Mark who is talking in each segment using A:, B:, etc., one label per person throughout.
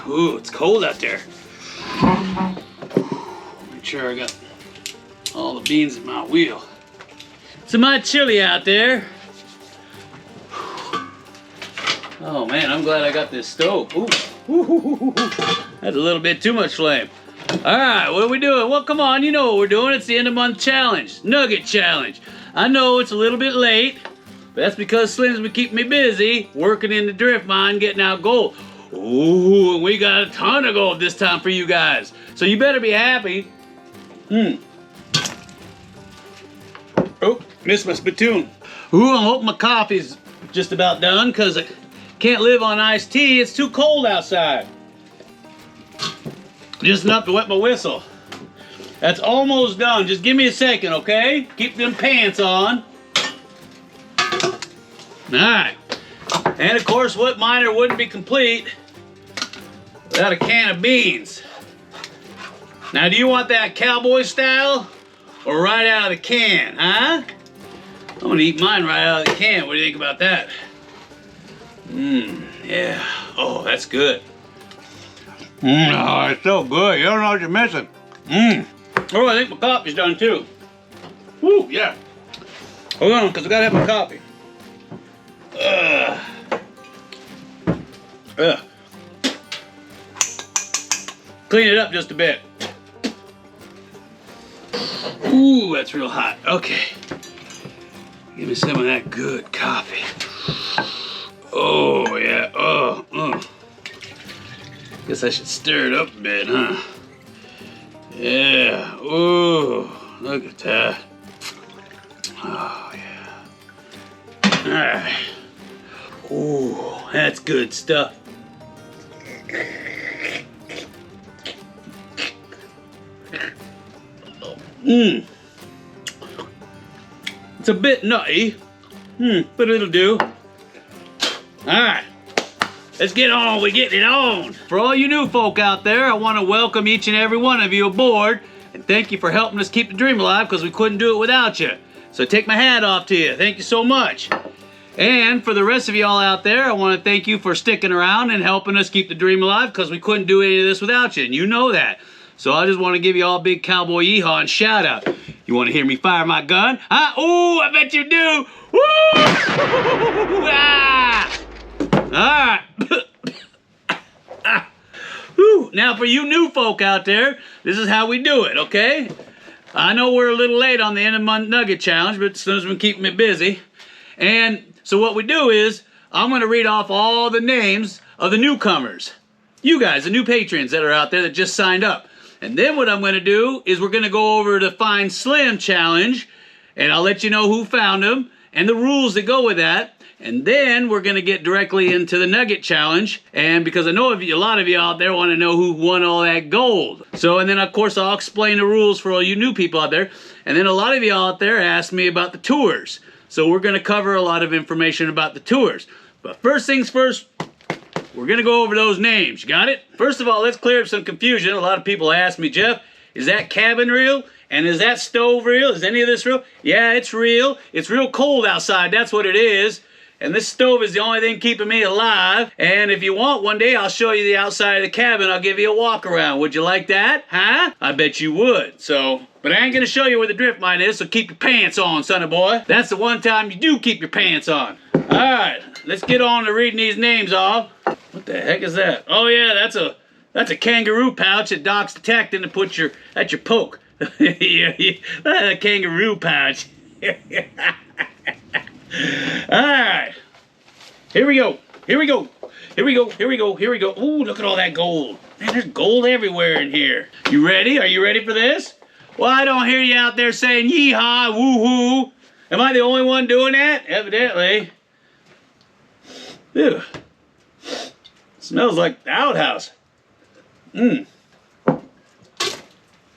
A: Ooh, it's cold out there. Make sure I got all the beans in my wheel. It's mighty chilly out there. Oh man, I'm glad I got this stove. Ooh. That's a little bit too much flame. Alright, what are we doing? Well, come on, you know what we're doing. It's the end of month challenge. Nugget challenge. I know it's a little bit late, but that's because Slim's been keeping me busy working in the drift mine, getting out gold. Ooh, and we got a ton of gold this time for you guys. So you better be happy. Oh, missed my spittoon. Ooh, I hope my coffee's just about done because I can't live on iced tea. It's too cold outside. Just enough to wet my whistle. That's almost done. Just give me a second, okay? Keep them pants on. Alright. And of course, what miner wouldn't be complete without a can of beans? Now, do you want that cowboy style or right out of the can, huh? I'm gonna eat mine right out of the can. What do you think about that? Yeah. Oh, that's good. Oh, it's so good. You don't know what you're missing. Oh, I think my coffee's done too. Woo, yeah. Hold on, because I gotta have my coffee. Clean it up just a bit. Ooh, that's real hot. Okay. Give me some of that good coffee. Oh, yeah. Oh. Guess I should stir it up a bit, huh? Yeah. Ooh, look at that. Oh, yeah. All right. Ooh, that's good stuff. It's a bit nutty, but it'll do. Alright, let's get on with getting it on. For all you new folk out there, I want to welcome each and every one of you aboard and thank you for helping us keep the dream alive because we couldn't do it without you. So I take my hat off to you. Thank you so much. And for the rest of y'all out there, I want to thank you for sticking around and helping us keep the dream alive because we couldn't do any of this without you, and you know that. So I just want to give you all a big cowboy yeehaw and shout out. You want to hear me fire my gun? Huh? Ooh, I bet you do. Woo! Ah! All right. Now for you new folk out there, this is how we do it, okay? I know we're a little late on the end of my Nugget challenge, but Slim's been keeping me busy. And so what we do is, I'm going to read off all the names of the newcomers. You guys, the new patrons that are out there that just signed up. And then what I'm going to do is we're going to go over to Find Slim Challenge, and I'll let you know who found him and the rules that go with that. And then we're going to get directly into the Nugget Challenge, and because I know a lot of you out there want to know who won all that gold. So, and then of course I'll explain the rules for all you new people out there. And then a lot of you out there asked me about the tours. So we're going to cover a lot of information about the tours. But first things first, we're going to go over those names. You got it? First of all, let's clear up some confusion. A lot of people ask me, Jeff, is that cabin real? And is that stove real? Is any of this real? Yeah, it's real. It's real cold outside. That's what it is. And this stove is the only thing keeping me alive. And if you want, one day I'll show you the outside of the cabin. I'll give you a walk around. Would you like that? Huh? I bet you would. So, but I ain't going to show you where the drift mine is, so keep your pants on, sonny boy. That's the one time you do keep your pants on. All right, let's get on to reading these names off. What the heck is that? Oh yeah, that's a kangaroo pouch that Doc's detecting to put at your poke. A kangaroo pouch. Alright. Here we go. Ooh, look at all that gold. Man, there's gold everywhere in here. You ready? Are you ready for this? Well, I don't hear you out there saying yeehaw, woohoo. Am I the only one doing that? Evidently. Ew. Smells like the outhouse.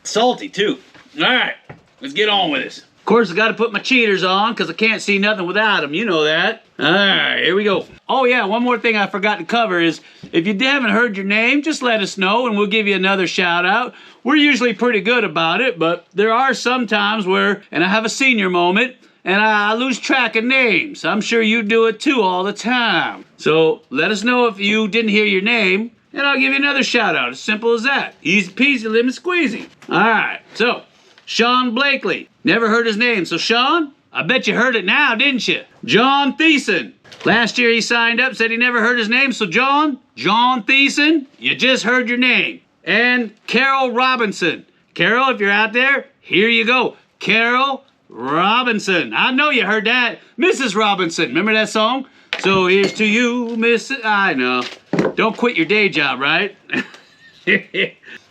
A: Salty too. Alright, let's get on with this. course, I got to put my cheaters on because I can't see nothing without them. You know that. All right, here we go. Oh, yeah, one more thing I forgot to cover is if you haven't heard your name, just let us know and we'll give you another shout out. We're usually pretty good about it, but there are some times where, and I have a senior moment, and I lose track of names. I'm sure you do it too all the time. So let us know if you didn't hear your name, and I'll give you another shout out. As simple as that. Easy peasy, lemon squeezy. All right, so Sean Blakely. Never heard his name. So Sean, I bet you heard it now, didn't you? John Thiessen. Last year he signed up, said he never heard his name. So John Thiessen, you just heard your name. And Carol Robinson. Carol, if you're out there, here you go. Carol Robinson. I know you heard that. Mrs. Robinson. Remember that song? So here's to you, Mrs. I know. Don't quit your day job, right?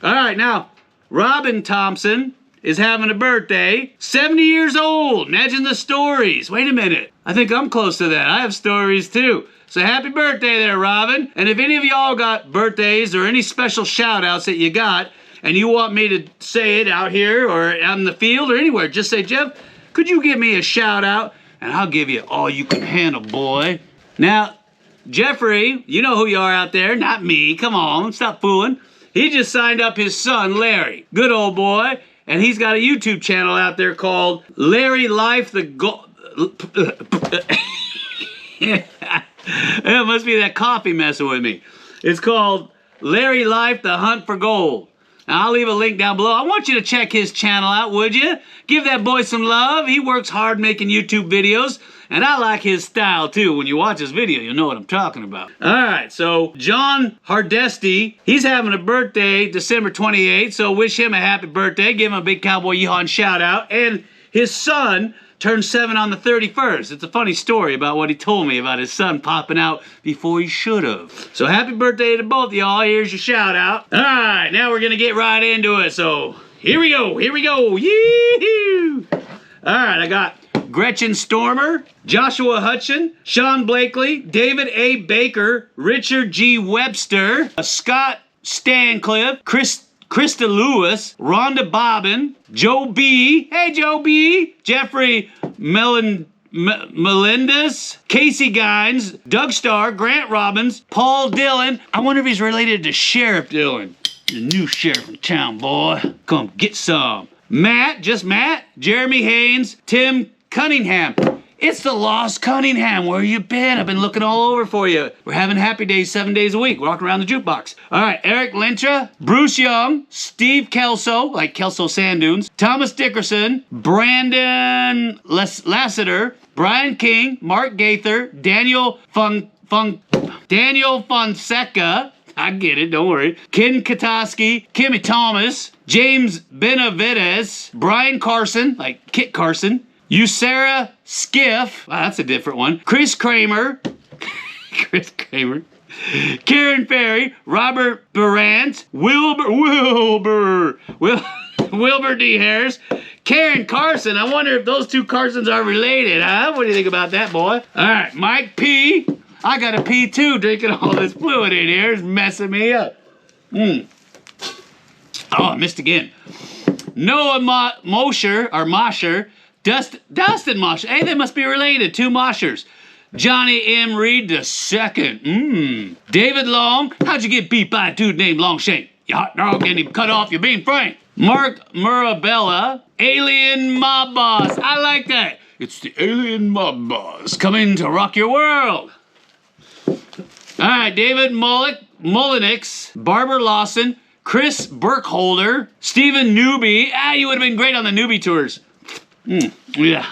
A: All right, now, Robin Thompson is having a birthday. 70 years old. Imagine the stories. Wait a minute. I think I'm close to that. I have stories too. So happy birthday there, Robin. And if any of y'all got birthdays or any special shout outs that you got, and you want me to say it out here or out in the field or anywhere, just say, Jeff, could you give me a shout out? And I'll give you all you can handle, boy. Now, Jeffrey, you know who you are out there, not me. Come on, stop fooling. He just signed up his son, Larry. Good old boy. And he's got a YouTube channel out there called Larry Life the It must be that coffee messing with me. It's called Larry Life the Hunt for Gold. Now, I'll leave a link down below. I want you to check his channel out, would you? Give that boy some love. He works hard making YouTube videos, and I like his style, too. When you watch his video, you'll know what I'm talking about. All right, so John Hardesty, he's having a birthday December 28th, so wish him a happy birthday. Give him a big Cowboy Yeehaw shout out. And his son turned 7 on the 31st. It's a funny story about what he told me about his son popping out before he should have. So happy birthday to both of y'all. Here's your shout out. All right, now we're going to get right into it. So here we go. Yee-hoo! All right, I got Gretchen Stormer, Joshua Hutchin, Sean Blakely, David A. Baker, Richard G. Webster, Scott Stancliffe, Krista Lewis, Rhonda Bobbin, Joe B. Hey, Joe B. Jeffrey Melendez, Casey Gines, Doug Starr, Grant Robbins, Paul Dillon. I wonder if he's related to Sheriff Dillon. The new sheriff in town, boy. Come get some. Matt, just Matt, Jeremy Haynes, Tim Cunningham. It's the Lost Cunningham. Where you been? I've been looking all over for you. We're having happy days 7 days a week, walking around the jukebox. All right, Eric Lintra, Bruce Young, Steve Kelso, like Kelso Sand Dunes, Thomas Dickerson, Brandon Lassiter, Brian King, Mark Gaither, Daniel Fonseca, I get it, don't worry, Ken Katoski, Kimmy Thomas, James Benavides, Brian Carson, like Kit Carson, Sarah Skiff, wow, that's a different one. Chris Kramer, Karen Ferry, Robert Durant, Wilbur D. Harris, Karen Carson. I wonder if those two Carsons are related, huh? What do you think about that, boy? All right, Mike P. I got a P too, drinking all this fluid in here. It's messing me up. Oh, I missed again. Noah Mosher, Dustin Mosher. Hey, they must be related. Two Moshers. Johnny M. Reed II. David Long. How'd you get beat by a dude named Longshank? You hot dog and him cut off, you're being frank. Mark Murabella. Alien Mob Boss. I like that. It's the Alien Mob Boss coming to rock your world. All right, David Mullenix. Barbara Lawson. Chris Burkholder. Stephen Newby. You would have been great on the Newbie tours. Yeah.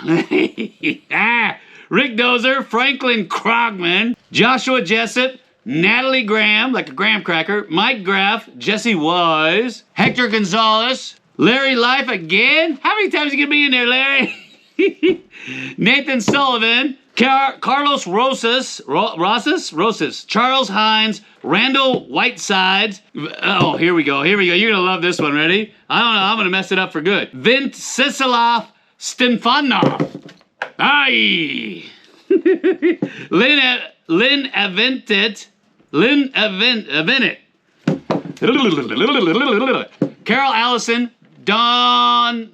A: Rick Dozer, Franklin Krogman, Joshua Jessup, Natalie Graham, like a graham cracker, Mike Graff, Jesse Wise, Hector Gonzalez, Larry Life again? How many times are you gonna be in there, Larry? Nathan Sullivan, Carlos Rosas, Charles Hines, Randall Whitesides. Oh, here we go. You're gonna love this one. Ready? I don't know. I'm gonna mess it up for good. Vint Sisilov Stefanov. Aye. Lynn Aventit. Carol Allison. Dan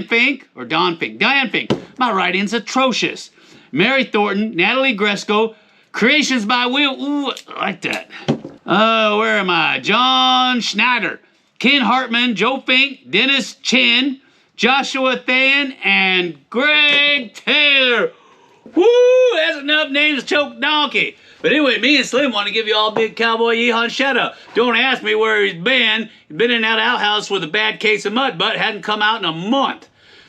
A: Fink, or Don Fink. Diane Fink. My writing's atrocious. Mary Thornton, Natalie Gresco, creations by Will. Ooh, I like that. Where am I? John Schneider, Ken Hartman, Joe Fink, Dennis Chin, Joshua Thayen, and Greg Taylor. Woo! That's enough names to choke donkey. But anyway, me and Slim want to give you all a big cowboy yeehaw shout out. Don't ask me where he's been. He's been in that outhouse with a bad case of mud butt. Hadn't come out in a month.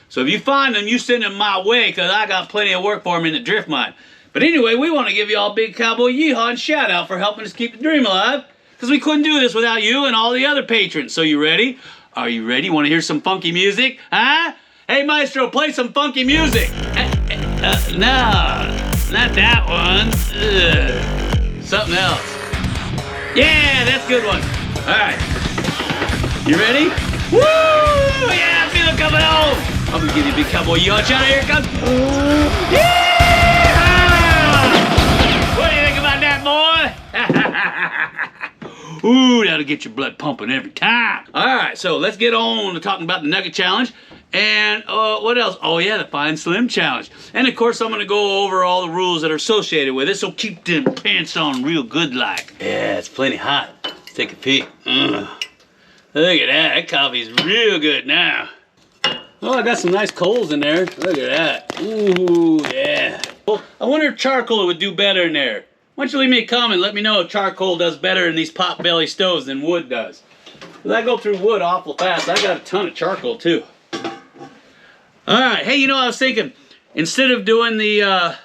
A: So if you find him, you send him my way, because I got plenty of work for him in the drift mine. But anyway, we want to give you all a big cowboy yeehaw and shout out for helping us keep the dream alive, because we couldn't do this without you and all the other patrons. So you ready? Are you ready? Want to hear some funky music? Huh? Hey, Maestro, play some funky music. No, not that one. Something else. Yeah, that's a good one. All right. You ready? Woo! Yeah, I feel it coming on. I'm going to give you a big cowboy yacht shout out. Here it comes. Yeah! What do you think about that, boy? Ooh, that'll get your blood pumping every time. All right, so let's get on to talking about the Nugget Challenge. And what else? Oh yeah, the Fine Slim Challenge. And of course, I'm gonna go over all the rules that are associated with it, so keep them pants on real good like. Yeah, it's plenty hot. Let's take a peek. Look at that, that coffee's real good now. Oh, I got some nice coals in there. Look at that. Ooh, yeah. Well, I wonder if charcoal would do better in there. Why don't you leave me a comment, let me know if charcoal does better in these pot-belly stoves than wood does. Because I go through wood awful fast. I got a ton of charcoal too. Alright, hey, you know, I was thinking, instead of doing the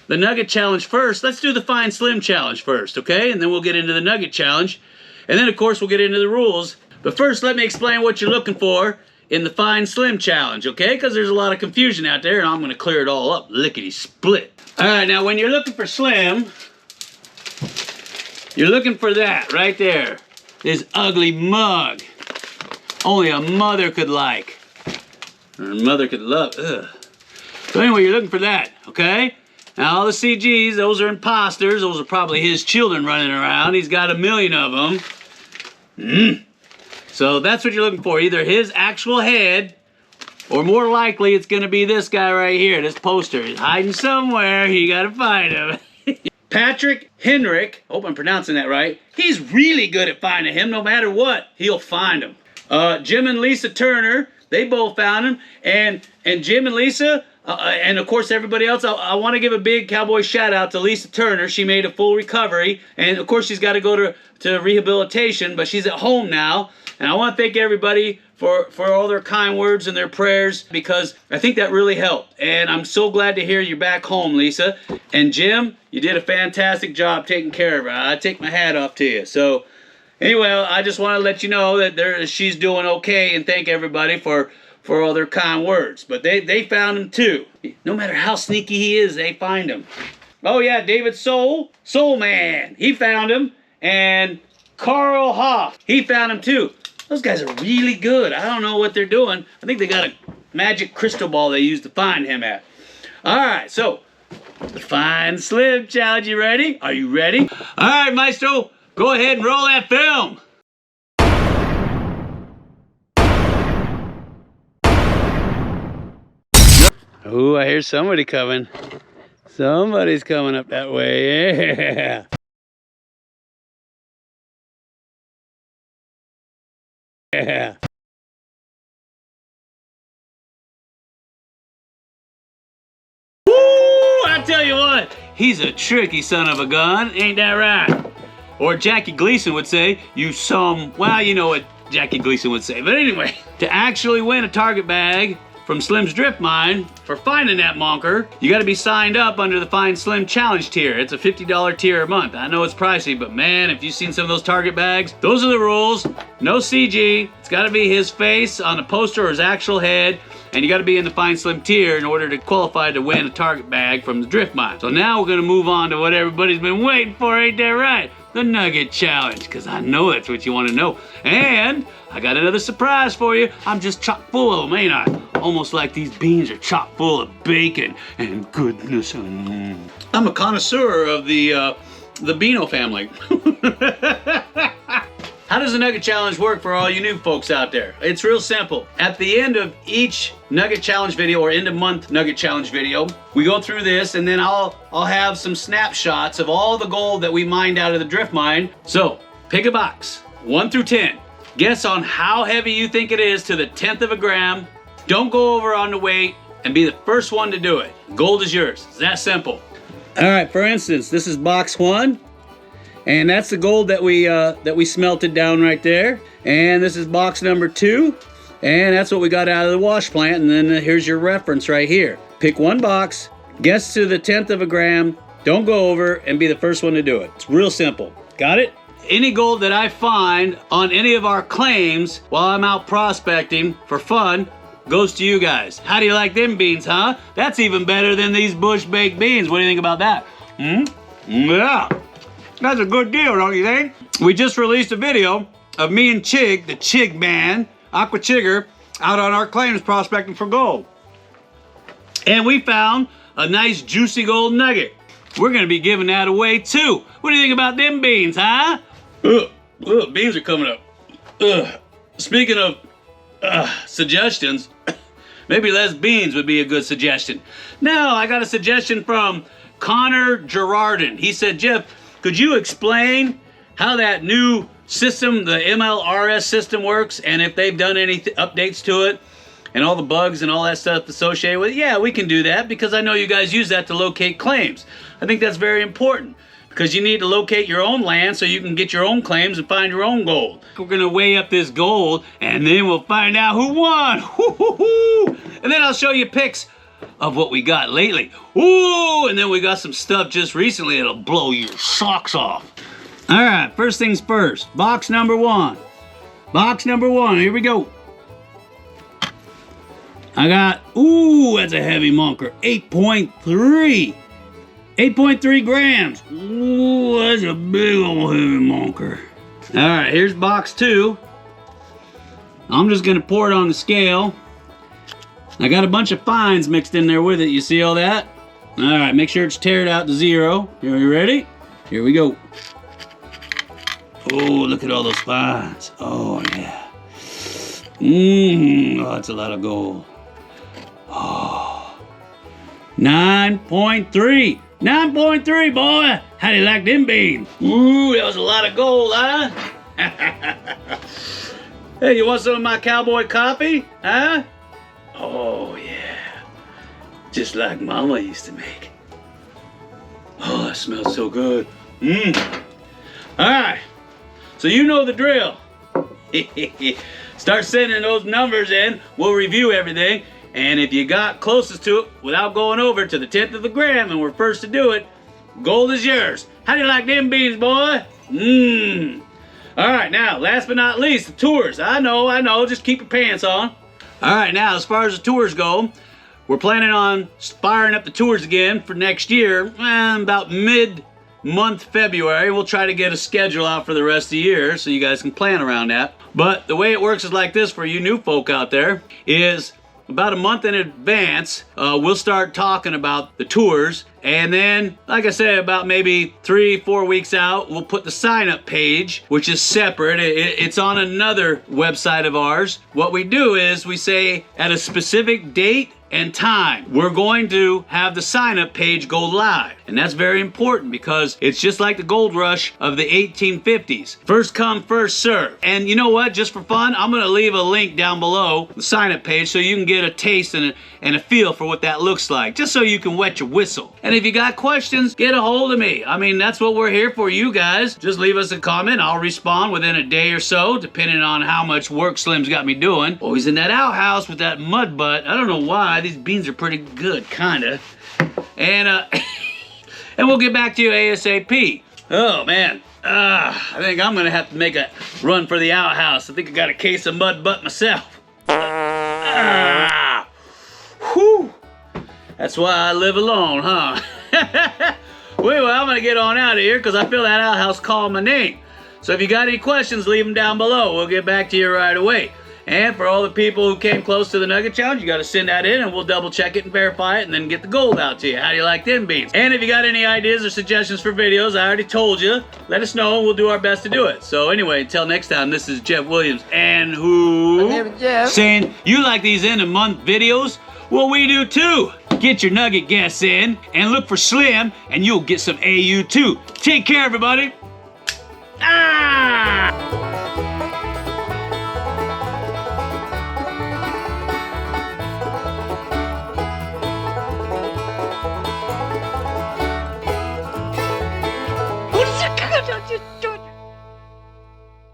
A: Nugget Challenge first, let's do the Fine Slim Challenge first, okay? And then we'll get into the Nugget Challenge. And then, of course, we'll get into the rules. But first, let me explain what you're looking for in the Fine Slim Challenge, okay? Because there's a lot of confusion out there, and I'm going to clear it all up, lickety-split. Alright, now, when you're looking for Slim, you're looking for that right there. This ugly mug. Only a mother could like. Or a mother could love. Ugh. So anyway, you're looking for that, okay? Now all the CGs, those are imposters. Those are probably his children running around. He's got 1 million of them. So that's what you're looking for. Either his actual head, or more likely it's gonna be this guy right here, this poster. He's hiding somewhere. You gotta find him. Patrick Henrik, hope I'm pronouncing that right. He's really good at finding him. No matter what, he'll find him. Jim and Lisa Turner, they both found him. And Jim and Lisa, and of course everybody else, I want to give a big cowboy shout out to Lisa Turner. She made a full recovery. And of course she's got to go to rehabilitation, but she's at home now. And I want to thank everybody for all their kind words and their prayers, because I think that really helped. And I'm so glad to hear you're back home, Lisa. And Jim, you did a fantastic job taking care of her. I take my hat off to you. So anyway, I just want to let you know that she's doing okay, and thank everybody for all their kind words. But they found him too. No matter how sneaky he is, they find him. Oh yeah, David Soul Man, he found him. And Carl Hoff, he found him too. Those guys are really good. I don't know what they're doing. I think they got a magic crystal ball they used to find him at. Alright, so the Fine Slim Challenge, you ready? Are you ready? Alright, Maestro, go ahead and roll that film. Oh, I hear somebody coming. Somebody's coming up that way, yeah. Yeah. Woo! I tell you what, he's a tricky son of a gun, ain't that right? Or Jackie Gleason would say, well, you know what Jackie Gleason would say. But anyway, to actually win a target bag from Slim's Drift Mine for finding that monker, you gotta be signed up under the Fine Slim Challenge tier. It's a $50 tier a month. I know it's pricey, but man, if you've seen some of those target bags, those are the rules. No CG. It's gotta be his face on the poster or his actual head, and you gotta be in the Fine Slim tier in order to qualify to win a target bag from the Drift Mine. So now we're gonna move on to what everybody's been waiting for, ain't that right? The Nugget Challenge, because I know that's what you want to know. And I got another surprise for you. I'm just chock full of them, ain't I? Almost like these beans are chock full of bacon and goodness. I'm a connoisseur of the Beano family. How does the Nugget Challenge work for all you new folks out there? It's real simple. At the end of each Nugget Challenge video or end of month Nugget Challenge video, we go through this and then I'll have some snapshots of all the gold that we mined out of the drift mine. So pick a box, 1 through 10. Guess on how heavy you think it is to the 10th of a gram. Don't go over on the weight and be the first one to do it. Gold is yours. It's that simple. All right, for instance, this is box 1. And that's the gold that we smelted down right there. And this is box number 2. And that's what we got out of the wash plant. And then here's your reference right here. Pick one box, guess to the 10th of a gram, don't go over, and be the first one to do it. It's real simple. Got it? Any gold that I find on any of our claims while I'm out prospecting for fun goes to you guys. How do you like them beans, huh? That's even better than these bush baked beans. What do you think about that? Yeah. That's a good deal, don't you think? We just released a video of me and Chig, the Chig man, Aqua Chigger, out on our claims prospecting for gold. And we found a nice juicy gold nugget. We're gonna be giving that away too. What do you think about them beans, huh? Ugh, beans are coming up. Ugh. Speaking of suggestions, maybe less beans would be a good suggestion. Now, I got a suggestion from Connor Gerardin. He said, Jeff, could you explain how that new system, the MLRS system works, and if they've done any updates to it, and all the bugs and all that stuff associated with it? Yeah, we can do that because I know you guys use that to locate claims. I think that's very important because you need to locate your own land so you can get your own claims and find your own gold. We're gonna weigh up this gold and then we'll find out who won. And then I'll show you pics of what we got lately. Ooh, and then we got some stuff just recently that'll blow your socks off. All right, first things first, box number 1. Box number 1, here we go. I got, ooh, that's a heavy monker, 8.3. 8.3 grams. Ooh, that's a big old heavy monker. All right, here's box 2. I'm just gonna pour it on the scale. I got a bunch of fines mixed in there with it. You see all that? All right, make sure it's tared out to 0. Are you ready? Here we go. Oh, look at all those fines. Oh, yeah. Oh, that's a lot of gold. Oh, 9.3. 9.3, boy. How do you like them beans? Ooh, that was a lot of gold, huh? Hey, you want some of my cowboy coffee? Huh? Oh, yeah. Just like Mama used to make. Oh, that smells so good. All right. So you know the drill. Start sending those numbers in. We'll review everything. And if you got closest to it without going over to the 10th of a gram and we're first to do it, gold is yours. How do you like them beans, boy? All right, now, last but not least, the tours. I know, just keep your pants on. All right, now, as far as the tours go, we're planning on firing up the tours again for next year, about mid-month February. We'll try to get a schedule out for the rest of the year so you guys can plan around that. But the way it works is like this for you new folk out there, is about a month in advance, we'll start talking about the tours. And then, like I said, about maybe 3-4 weeks out, we'll put the sign-up page, which is separate. It's on another website of ours. What we do is we say at a specific date and time, we're going to have the sign-up page go live. And that's very important because it's just like the gold rush of the 1850s. First come, first serve. And you know what? Just for fun, I'm gonna leave a link down below the sign-up page so you can get a taste and a feel for what that looks like, just so you can wet your whistle. And if you got questions, get a hold of me. I mean, that's what we're here for, you guys. Just leave us a comment. I'll respond within a day or so, depending on how much work Slim's got me doing. Always in that outhouse with that mud butt. I don't know why. These beans are pretty good, kinda. And and we'll get back to you ASAP. Oh man, I think I'm gonna have to make a run for the outhouse. I think I got a case of mud butt myself. Whew. That's why I live alone, huh? Well, I'm gonna get on out of here because I feel that outhouse calling my name. So if you got any questions, leave them down below. We'll get back to you right away. And for all the people who came close to the Nugget Challenge, you got to send that in and we'll double check it and verify it and then get the gold out to you. How do you like them beans? And if you got any ideas or suggestions for videos, I already told you, let us know and we'll do our best to do it. So anyway, until next time, this is Jeff Williams and who?
B: My name is Jeff.
A: Saying you like these end of month videos? Well, we do too. Get your Nugget guests in and look for Slim and you'll get some AU too. Take care, everybody. Ah!